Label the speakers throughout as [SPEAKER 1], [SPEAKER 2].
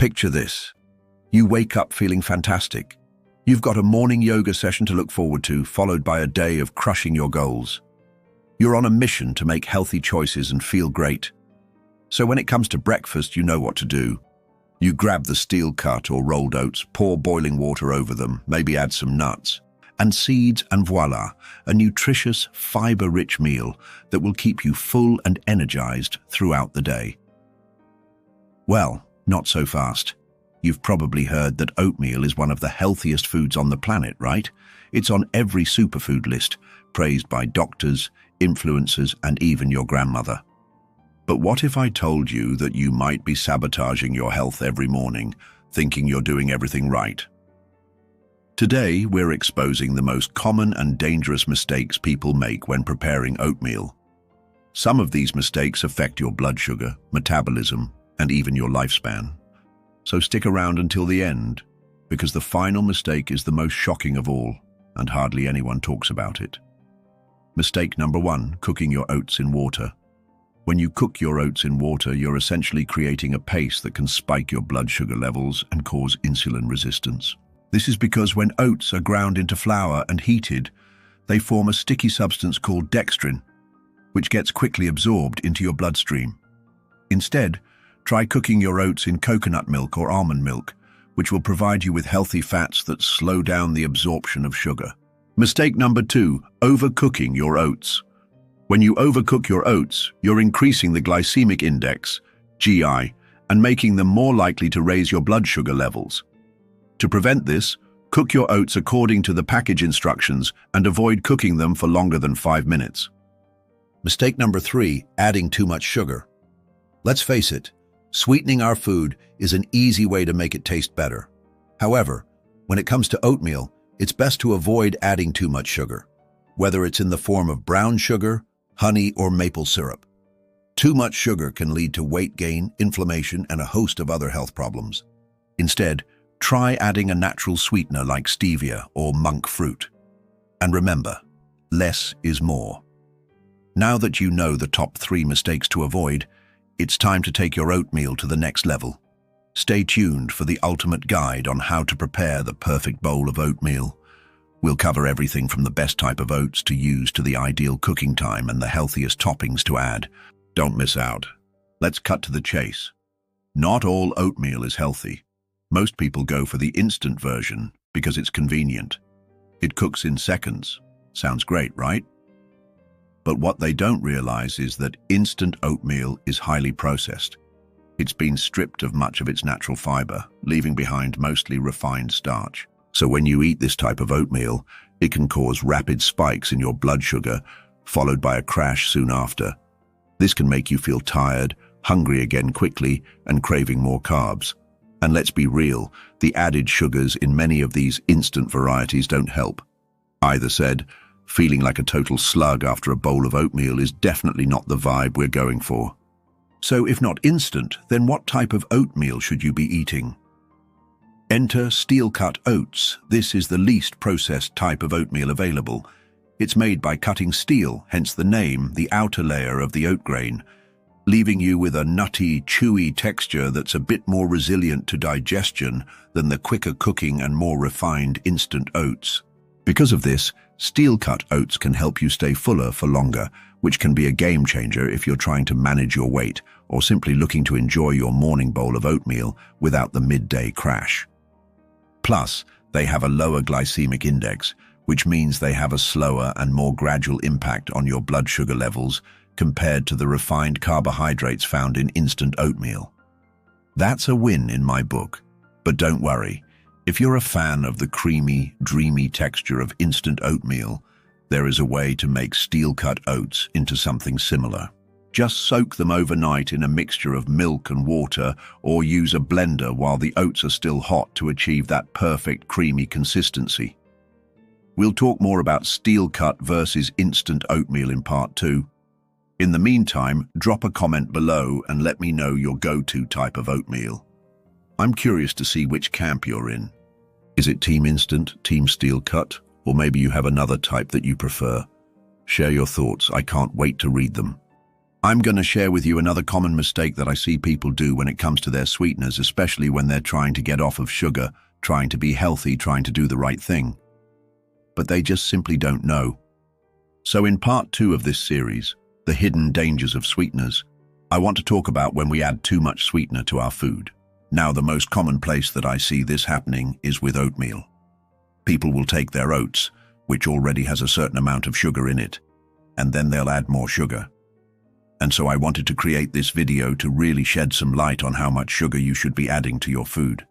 [SPEAKER 1] Picture this. You wake up feeling fantastic. You've got a morning yoga session to look forward to, followed by a day of crushing your goals. You're on a mission to make healthy choices and feel great. So when it comes to breakfast, you know what to do. You grab the steel cut or rolled oats, pour boiling water over them, maybe add some nuts and seeds, and voila, a nutritious, fiber-rich meal that will keep you full and energized throughout the day. Well, not so fast. You've probably heard that oatmeal is one of the healthiest foods on the planet, right? It's on every superfood list, praised by doctors, influencers, and even your grandmother. But what if I told you that you might be sabotaging your health every morning, thinking you're doing everything right? Today, we're exposing the most common and dangerous mistakes people make when preparing oatmeal. Some of these mistakes affect your blood sugar, metabolism, and even your lifespan. So stick around until the end, because the final mistake is the most shocking of all, and hardly anyone talks about it. Mistake number 1, cooking your oats in water. When you cook your oats in water, you're essentially creating a paste that can spike your blood sugar levels and cause insulin resistance. This is because when oats are ground into flour and heated, they form a sticky substance called dextrin, which gets quickly absorbed into your bloodstream. Instead, try cooking your oats in coconut milk or almond milk, which will provide you with healthy fats that slow down the absorption of sugar. Mistake number 2, overcooking your oats. When you overcook your oats, you're increasing the glycemic index, GI, and making them more likely to raise your blood sugar levels. To prevent this, cook your oats according to the package instructions and avoid cooking them for longer than 5 minutes. Mistake number 3, adding too much sugar. Let's face it, sweetening our food is an easy way to make it taste better. However, when it comes to oatmeal, it's best to avoid adding too much sugar, whether it's in the form of brown sugar, honey, or maple syrup. Too much sugar can lead to weight gain, inflammation, and a host of other health problems. Instead, try adding a natural sweetener like stevia or monk fruit. And remember, less is more. Now that you know the top 3 mistakes to avoid, it's time to take your oatmeal to the next level. Stay tuned for the ultimate guide on how to prepare the perfect bowl of oatmeal. We'll cover everything from the best type of oats to use to the ideal cooking time and the healthiest toppings to add. Don't miss out. Let's cut to the chase. Not all oatmeal is healthy. Most people go for the instant version because it's convenient. It cooks in seconds. Sounds great, right? But what they don't realize is that instant oatmeal is highly processed. It's been stripped of much of its natural fiber, leaving behind mostly refined starch. So when you eat this type of oatmeal, it can cause rapid spikes in your blood sugar, followed by a crash soon after. This can make you feel tired, hungry again quickly, and craving more carbs. And let's be real, the added sugars in many of these instant varieties don't help. Either said, feeling like a total slug after a bowl of oatmeal is definitely not the vibe we're going for. So if not instant, then what type of oatmeal should you be eating? Enter steel-cut oats. This is the least processed type of oatmeal available. It's made by cutting steel, hence the name, the outer layer of the oat grain, leaving you with a nutty, chewy texture that's a bit more resilient to digestion than the quicker cooking and more refined instant oats. Because of this, steel-cut oats can help you stay fuller for longer, which can be a game changer if you're trying to manage your weight or simply looking to enjoy your morning bowl of oatmeal without the midday crash. Plus, they have a lower glycemic index, which means they have a slower and more gradual impact on your blood sugar levels compared to the refined carbohydrates found in instant oatmeal. That's a win in my book. But don't worry, if you're a fan of the creamy, dreamy texture of instant oatmeal, there is a way to make steel-cut oats into something similar. Just soak them overnight in a mixture of milk and water, or use a blender while the oats are still hot to achieve that perfect creamy consistency. We'll talk more about steel-cut versus instant oatmeal in part 2. In the meantime, drop a comment below and let me know your go-to type of oatmeal. I'm curious to see which camp you're in. Is it Team Instant, Team Steel Cut, or maybe you have another type that you prefer? Share your thoughts, I can't wait to read them. I'm going to share with you another common mistake that I see people do when it comes to their sweeteners, especially when they're trying to get off of sugar, trying to be healthy, trying to do the right thing. But they just simply don't know. So in part 2 of this series, The Hidden Dangers of Sweeteners, I want to talk about when we add too much sweetener to our food. Now, the most common place that I see this happening is with oatmeal. People will take their oats, which already has a certain amount of sugar in it, and then they'll add more sugar. And so I wanted to create this video to really shed some light on how much sugar you should be adding to your food.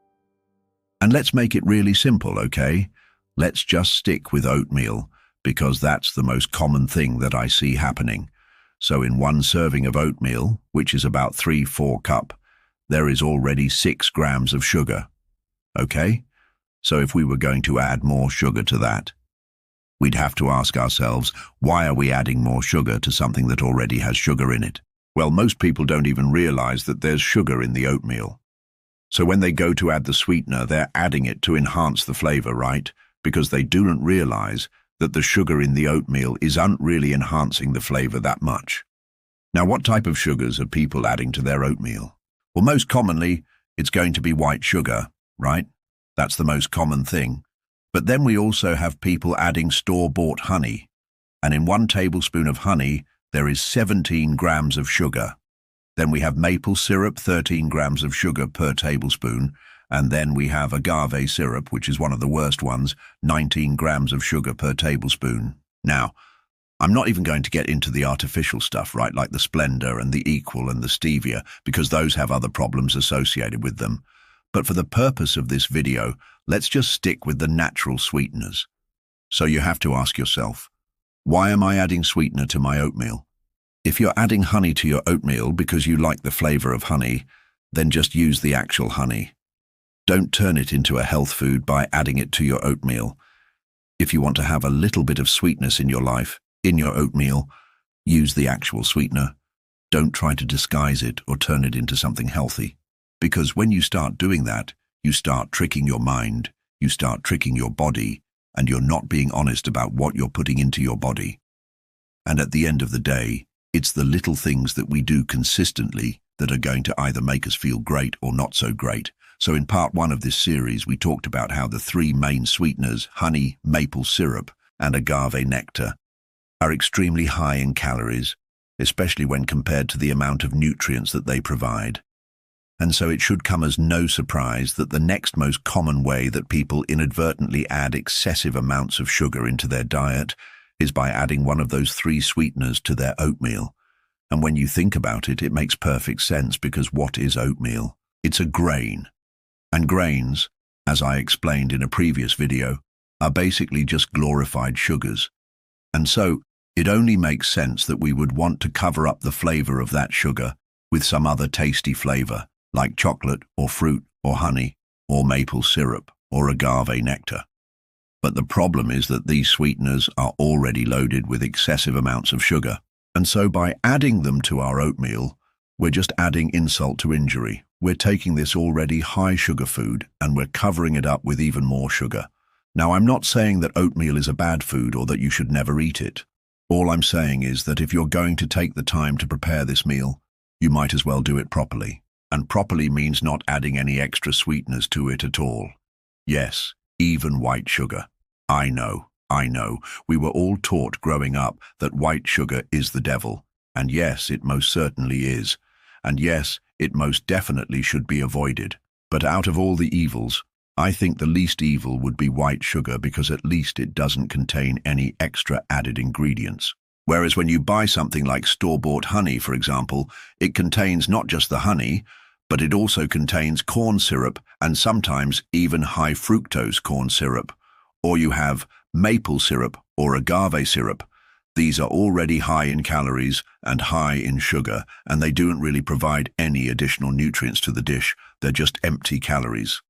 [SPEAKER 1] And let's make it really simple, okay? Let's just stick with oatmeal, because that's the most common thing that I see happening. So in one serving of oatmeal, which is about 3-4 cups, there is already 6 grams of sugar. Okay? So if we were going to add more sugar to that, we'd have to ask ourselves, why are we adding more sugar to something that already has sugar in it? Well, most people don't even realize that there's sugar in the oatmeal. So when they go to add the sweetener, they're adding it to enhance the flavor, right? Because they don't realize that the sugar in the oatmeal isn't really enhancing the flavor that much. Now, what type of sugars are people adding to their oatmeal? Well, most commonly, it's going to be white sugar, right? That's the most common thing. But then we also have people adding store-bought honey. And in 1 tablespoon of honey, there is 17 grams of sugar. Then we have maple syrup, 13 grams of sugar per tablespoon. And then we have agave syrup, which is one of the worst ones, 19 grams of sugar per tablespoon. Now, I'm not even going to get into the artificial stuff, right, like the Splenda and the Equal and the Stevia, because those have other problems associated with them. But for the purpose of this video, let's just stick with the natural sweeteners. So you have to ask yourself, why am I adding sweetener to my oatmeal? If you're adding honey to your oatmeal because you like the flavor of honey, then just use the actual honey. Don't turn it into a health food by adding it to your oatmeal. If you want to have a little bit of sweetness in your life, in your oatmeal, use the actual sweetener. Don't try to disguise it or turn it into something healthy. Because when you start doing that, you start tricking your mind, you start tricking your body, and you're not being honest about what you're putting into your body. And at the end of the day, it's the little things that we do consistently that are going to either make us feel great or not so great. So in part 1 of this series, we talked about how the 3 main sweeteners, honey, maple syrup, and agave nectar, are extremely high in calories, especially when compared to the amount of nutrients that they provide. And so it should come as no surprise that the next most common way that people inadvertently add excessive amounts of sugar into their diet is by adding one of those 3 sweeteners to their oatmeal. And when you think about it, it makes perfect sense, because what is oatmeal? It's a grain. And grains, as I explained in a previous video, are basically just glorified sugars. And so it only makes sense that we would want to cover up the flavor of that sugar with some other tasty flavor, like chocolate or fruit or honey or maple syrup or agave nectar. But the problem is that these sweeteners are already loaded with excessive amounts of sugar. And so by adding them to our oatmeal, we're just adding insult to injury. We're taking this already high sugar food and we're covering it up with even more sugar. Now, I'm not saying that oatmeal is a bad food or that you should never eat it. All I'm saying is that if you're going to take the time to prepare this meal, you might as well do it properly. And properly means not adding any extra sweeteners to it at all. Yes, even white sugar. I know. We were all taught growing up that white sugar is the devil. And yes, it most certainly is. And yes, it most definitely should be avoided. But out of all the evils, I think the least evil would be white sugar, because at least it doesn't contain any extra added ingredients. Whereas when you buy something like store-bought honey, for example, it contains not just the honey, but it also contains corn syrup and sometimes even high fructose corn syrup. Or you have maple syrup or agave syrup. These are already high in calories and high in sugar, and they don't really provide any additional nutrients to the dish. They're just empty calories.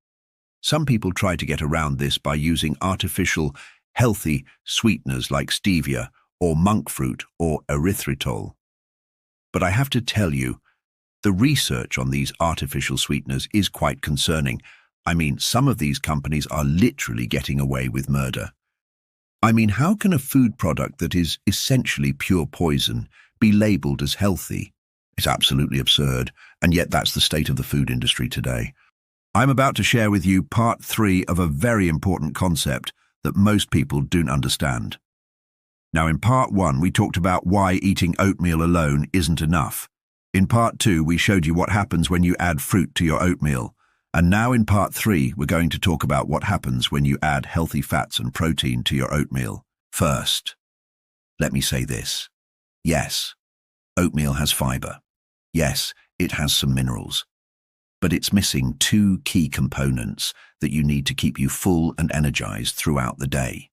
[SPEAKER 1] Some people try to get around this by using artificial, healthy sweeteners like stevia or monk fruit or erythritol. But I have to tell you, the research on these artificial sweeteners is quite concerning. I mean, some of these companies are literally getting away with murder. I mean, how can a food product that is essentially pure poison be labeled as healthy? It's absolutely absurd, and yet that's the state of the food industry today. I'm about to share with you part 3 of a very important concept that most people don't understand. Now, in part 1, we talked about why eating oatmeal alone isn't enough. In part 2, we showed you what happens when you add fruit to your oatmeal. And now in part 3, we're going to talk about what happens when you add healthy fats and protein to your oatmeal. First, let me say this. Yes, oatmeal has fiber. Yes, it has some minerals. But it's missing 2 key components that you need to keep you full and energized throughout the day.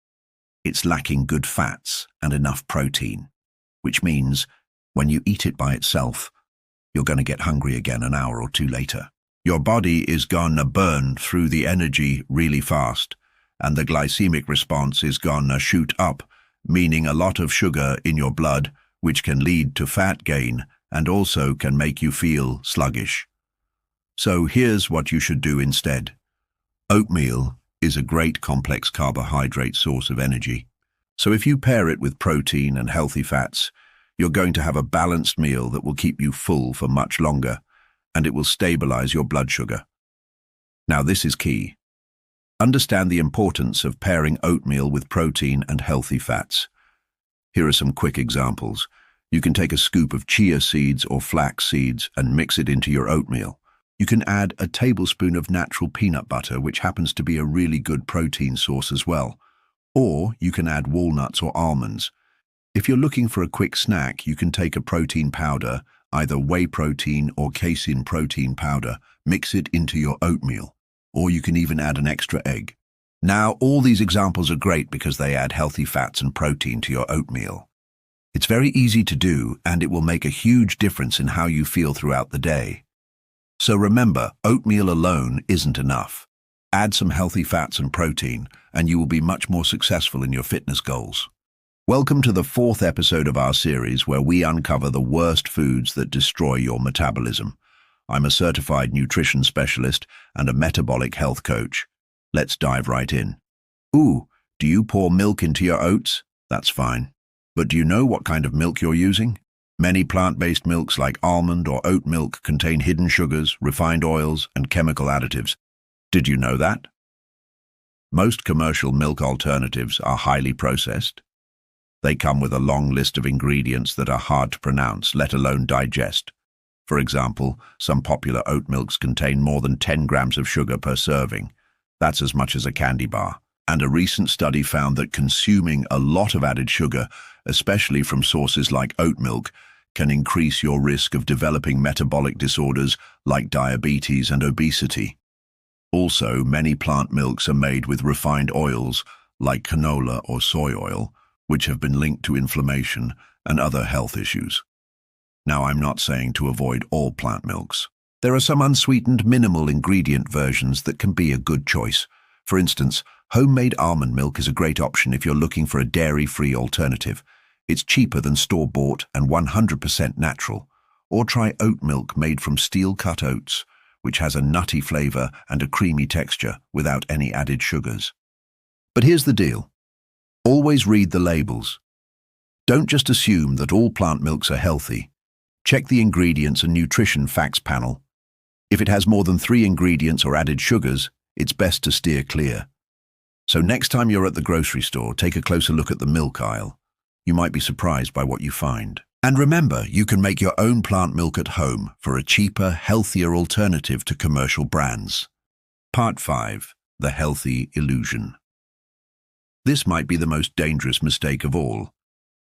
[SPEAKER 1] It's lacking good fats and enough protein, which means when you eat it by itself, you're going to get hungry again an hour or 2 later. Your body is gonna burn through the energy really fast, and the glycemic response is gonna shoot up, meaning a lot of sugar in your blood, which can lead to fat gain and also can make you feel sluggish. So here's what you should do instead. Oatmeal is a great complex carbohydrate source of energy. So if you pair it with protein and healthy fats, you're going to have a balanced meal that will keep you full for much longer, and it will stabilize your blood sugar. Now this is key. Understand the importance of pairing oatmeal with protein and healthy fats. Here are some quick examples. You can take a scoop of chia seeds or flax seeds and mix it into your oatmeal. You can add a tablespoon of natural peanut butter, which happens to be a really good protein source as well. Or you can add walnuts or almonds. If you're looking for a quick snack, you can take a protein powder, either whey protein or casein protein powder, mix it into your oatmeal, or you can even add an extra egg. Now, all these examples are great because they add healthy fats and protein to your oatmeal. It's very easy to do, and it will make a huge difference in how you feel throughout the day. So remember, oatmeal alone isn't enough. Add some healthy fats and protein, and you will be much more successful in your fitness goals. Welcome to the 4th episode of our series where we uncover the worst foods that destroy your metabolism. I'm a certified nutrition specialist and a metabolic health coach. Let's dive right in. Ooh, do you pour milk into your oats? That's fine. But do you know what kind of milk you're using? Many plant-based milks like almond or oat milk contain hidden sugars, refined oils, and chemical additives. Did you know that? Most commercial milk alternatives are highly processed. They come with a long list of ingredients that are hard to pronounce, let alone digest. For example, some popular oat milks contain more than 10 grams of sugar per serving. That's as much as a candy bar. And a recent study found that consuming a lot of added sugar, especially from sources like oat milk, can increase your risk of developing metabolic disorders like diabetes and obesity. Also, many plant milks are made with refined oils like canola or soy oil, which have been linked to inflammation and other health issues. Now, I'm not saying to avoid all plant milks. There are some unsweetened, minimal ingredient versions that can be a good choice. For instance, homemade almond milk is a great option if you're looking for a dairy-free alternative. It's cheaper than store-bought and 100% natural. Or try oat milk made from steel-cut oats, which has a nutty flavor and a creamy texture without any added sugars. But here's the deal. Always read the labels. Don't just assume that all plant milks are healthy. Check the ingredients and nutrition facts panel. If it has more than 3 ingredients or added sugars, it's best to steer clear. So next time you're at the grocery store, take a closer look at the milk aisle. You might be surprised by what you find. And remember, you can make your own plant milk at home for a cheaper, healthier alternative to commercial brands. Part 5. The Healthy Illusion. This might be the most dangerous mistake of all,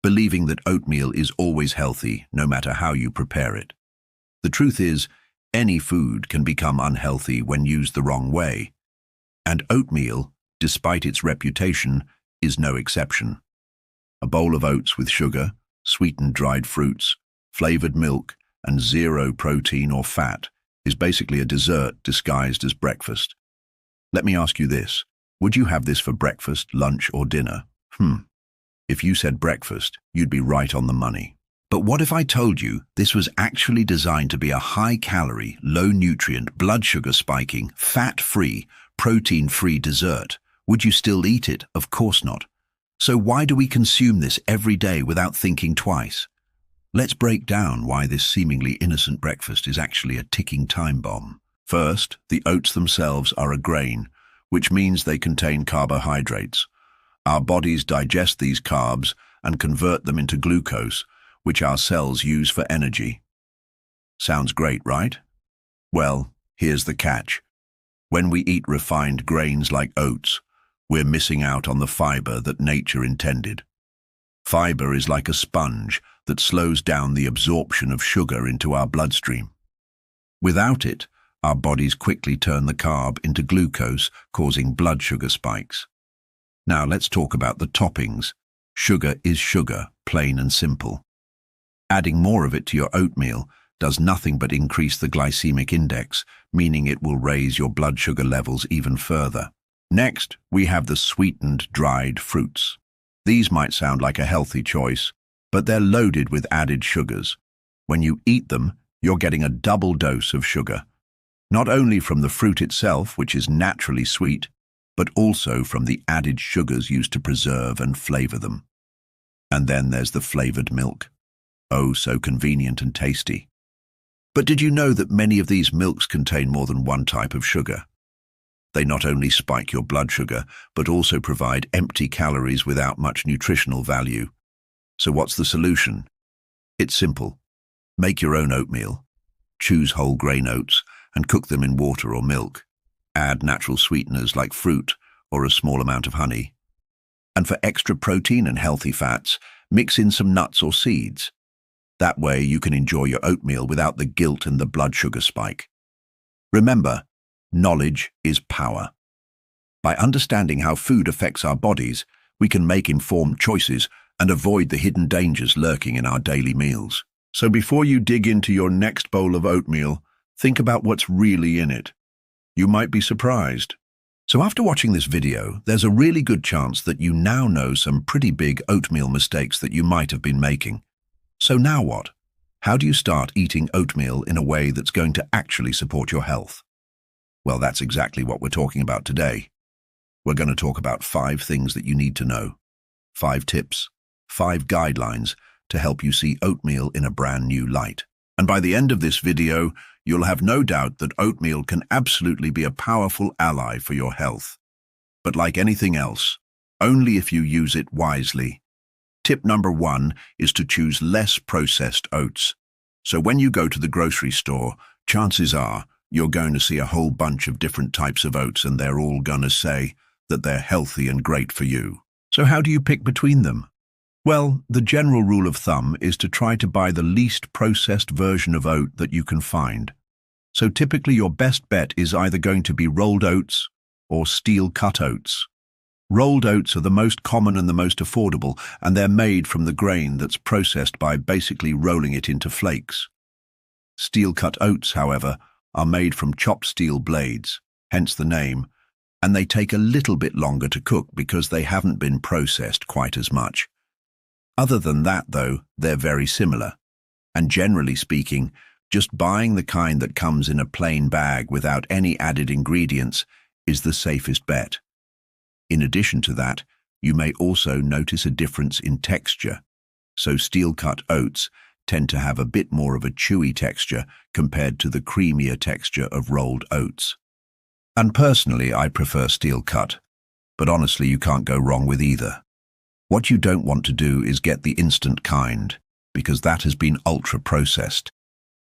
[SPEAKER 1] believing that oatmeal is always healthy, no matter how you prepare it. The truth is, any food can become unhealthy when used the wrong way, and oatmeal, despite its reputation, is no exception. A bowl of oats with sugar, sweetened dried fruits, flavored milk, and 0 protein or fat is basically a dessert disguised as breakfast. Let me ask you this. Would you have this for breakfast, lunch, or dinner? If you said breakfast, you'd be right on the money. But what if I told you this was actually designed to be a high-calorie, low-nutrient, blood sugar spiking, fat-free, protein-free dessert? Would you still eat it? Of course not. So why do we consume this every day without thinking twice? Let's break down why this seemingly innocent breakfast is actually a ticking time bomb. First, the oats themselves are a grain, which means they contain carbohydrates. Our bodies digest these carbs and convert them into glucose, which our cells use for energy. Sounds great, right? Well, here's the catch. When we eat refined grains like oats, we're missing out on the fiber that nature intended. Fiber is like a sponge that slows down the absorption of sugar into our bloodstream. Without it, our bodies quickly turn the carb into glucose, causing blood sugar spikes. Now let's talk about the toppings. Sugar is sugar, plain and simple. Adding more of it to your oatmeal does nothing but increase the glycemic index, meaning it will raise your blood sugar levels even further. Next, we have the sweetened dried fruits. These might sound like a healthy choice, but they're loaded with added sugars. When you eat them, you're getting a double dose of sugar, not only from the fruit itself, which is naturally sweet, but also from the added sugars used to preserve and flavor them. And then there's the flavored milk. Oh, so convenient and tasty. But did you know that many of these milks contain more than one type of sugar? They not only spike your blood sugar, but also provide empty calories without much nutritional value. So what's the solution? It's simple. Make your own oatmeal. Choose whole grain oats and cook them in water or milk. Add natural sweeteners like fruit or a small amount of honey. And for extra protein and healthy fats, mix in some nuts or seeds. That way you can enjoy your oatmeal without the guilt and the blood sugar spike. Remember, knowledge is power. By understanding how food affects our bodies, we can make informed choices and avoid the hidden dangers lurking in our daily meals. So before you dig into your next bowl of oatmeal, think about what's really in it. You might be surprised. So after watching this video, there's a really good chance that you now know some pretty big oatmeal mistakes that you might have been making. So now what? How do you start eating oatmeal in a way that's going to actually support your health? Well, that's exactly what we're talking about today. We're going to talk about 5 things that you need to know. 5 tips, 5 guidelines to help you see oatmeal in a brand new light. And by the end of this video, you'll have no doubt that oatmeal can absolutely be a powerful ally for your health. But like anything else, only if you use it wisely. Tip number 1 is to choose less processed oats. So when you go to the grocery store, chances are you're going to see a whole bunch of different types of oats and they're all going to say that they're healthy and great for you. So how do you pick between them? Well, the general rule of thumb is to try to buy the least processed version of oat that you can find. So typically your best bet is either going to be rolled oats or steel-cut oats. Rolled oats are the most common and the most affordable, and they're made from the grain that's processed by basically rolling it into flakes. Steel-cut oats, however, are made from chopped steel blades, hence the name, and they take a little bit longer to cook because they haven't been processed quite as much. Other than that, though, they're very similar. And generally speaking, just buying the kind that comes in a plain bag without any added ingredients is the safest bet. In addition to that, you may also notice a difference in texture. So steel-cut oats tend to have a bit more of a chewy texture compared to the creamier texture of rolled oats. And personally, I prefer steel-cut, but honestly, you can't go wrong with either. What you don't want to do is get the instant kind, because that has been ultra-processed.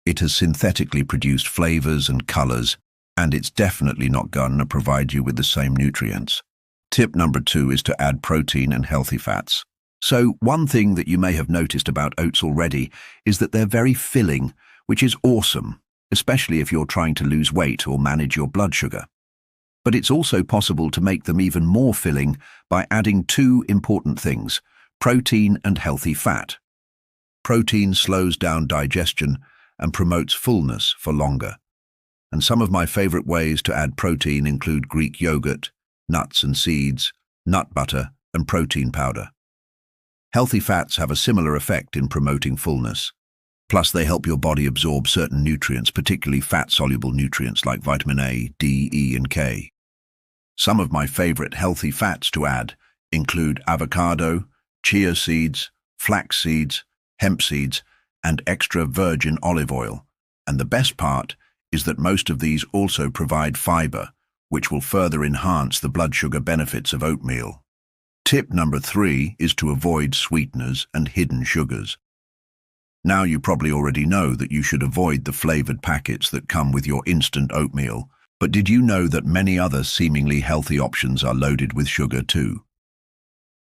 [SPEAKER 1] It has synthetically produced flavors and colors, and it's definitely not going to provide you with the same nutrients. Tip number 2 is to add protein and healthy fats. So one thing that you may have noticed about oats already is that they're very filling, which is awesome, especially if you're trying to lose weight or manage your blood sugar. But it's also possible to make them even more filling by adding 2 important things: protein and healthy fat. Protein slows down digestion and promotes fullness for longer. And some of my favorite ways to add protein include Greek yogurt, nuts and seeds, nut butter, and protein powder. Healthy fats have a similar effect in promoting fullness. Plus, they help your body absorb certain nutrients, particularly fat-soluble nutrients like vitamin A, D, E, and K. Some of my favorite healthy fats to add include avocado, chia seeds, flax seeds, hemp seeds, and extra virgin olive oil. And the best part is that most of these also provide fiber, which will further enhance the blood sugar benefits of oatmeal. Tip number 3 is to avoid sweeteners and hidden sugars. Now you probably already know that you should avoid the flavored packets that come with your instant oatmeal, but did you know that many other seemingly healthy options are loaded with sugar too?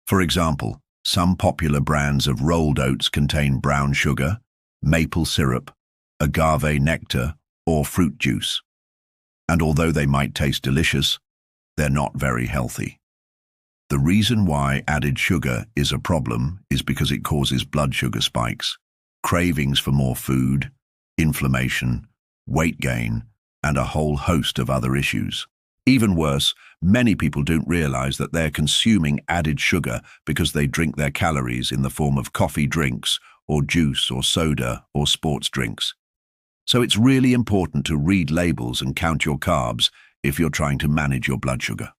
[SPEAKER 1] For example, some popular brands of rolled oats contain brown sugar, maple syrup, agave nectar, or fruit juice. And although they might taste delicious, they're not very healthy. The reason why added sugar is a problem is because it causes blood sugar spikes, cravings for more food, inflammation, weight gain, and a whole host of other issues. Even worse, many people don't realize that they're consuming added sugar because they drink their calories in the form of coffee drinks or juice or soda or sports drinks. So it's really important to read labels and count your carbs if you're trying to manage your blood sugar.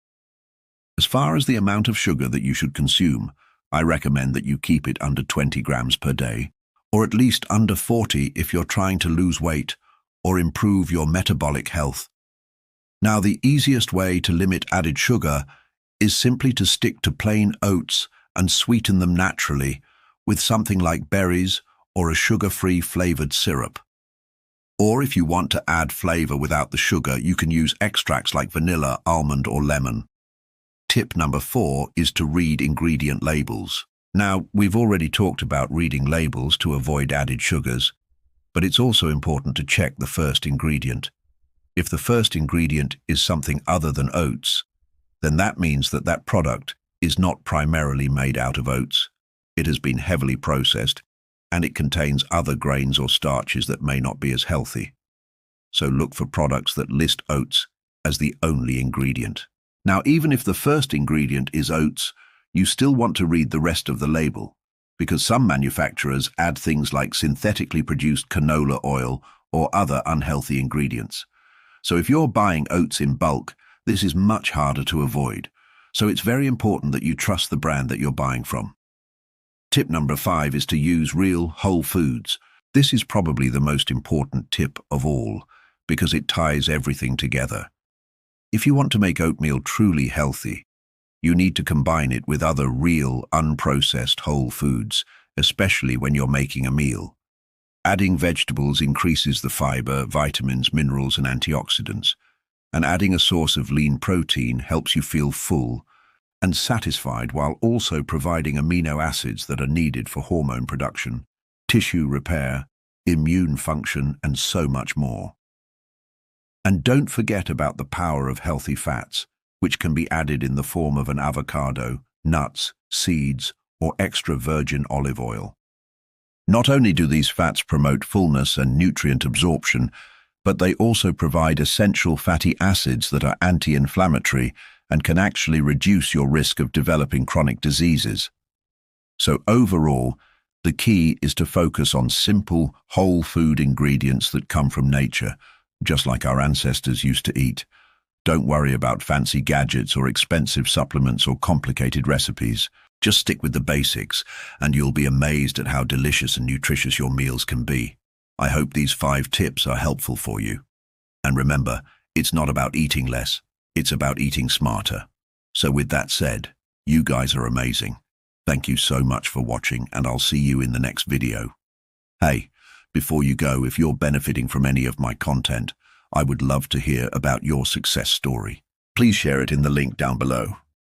[SPEAKER 1] As far as the amount of sugar that you should consume, I recommend that you keep it under 20 grams per day, or at least under 40 if you're trying to lose weight or improve your metabolic health. Now, the easiest way to limit added sugar is simply to stick to plain oats and sweeten them naturally with something like berries or a sugar-free flavored syrup. Or if you want to add flavor without the sugar, you can use extracts like vanilla, almond, or lemon. Tip number 4 is to read ingredient labels. Now, we've already talked about reading labels to avoid added sugars, but it's also important to check the first ingredient. If the first ingredient is something other than oats, then that means that that product is not primarily made out of oats. It has been heavily processed, and it contains other grains or starches that may not be as healthy. So look for products that list oats as the only ingredient. Now, even if the first ingredient is oats, you still want to read the rest of the label, because some manufacturers add things like synthetically produced canola oil or other unhealthy ingredients. So if you're buying oats in bulk, this is much harder to avoid. So it's very important that you trust the brand that you're buying from. Tip number 5 is to use real whole foods. This is probably the most important tip of all, because it ties everything together. If you want to make oatmeal truly healthy, you need to combine it with other real, unprocessed whole foods, especially when you're making a meal. Adding vegetables increases the fiber, vitamins, minerals, and antioxidants, and adding a source of lean protein helps you feel full and satisfied while also providing amino acids that are needed for hormone production, tissue repair, immune function, and so much more. And don't forget about the power of healthy fats, which can be added in the form of an avocado, nuts, seeds, or extra virgin olive oil. Not only do these fats promote fullness and nutrient absorption, but they also provide essential fatty acids that are anti-inflammatory and can actually reduce your risk of developing chronic diseases. So overall, the key is to focus on simple, whole food ingredients that come from nature, just like our ancestors used to eat. Don't worry about fancy gadgets or expensive supplements or complicated recipes. Just stick with the basics, and you'll be amazed at how delicious and nutritious your meals can be. I hope these 5 tips are helpful for you. And remember, it's not about eating less, it's about eating smarter. So with that said, you guys are amazing. Thank you so much for watching, and I'll see you in the next video. Hey, before you go, if you're benefiting from any of my content, I would love to hear about your success story. Please share it in the link down below.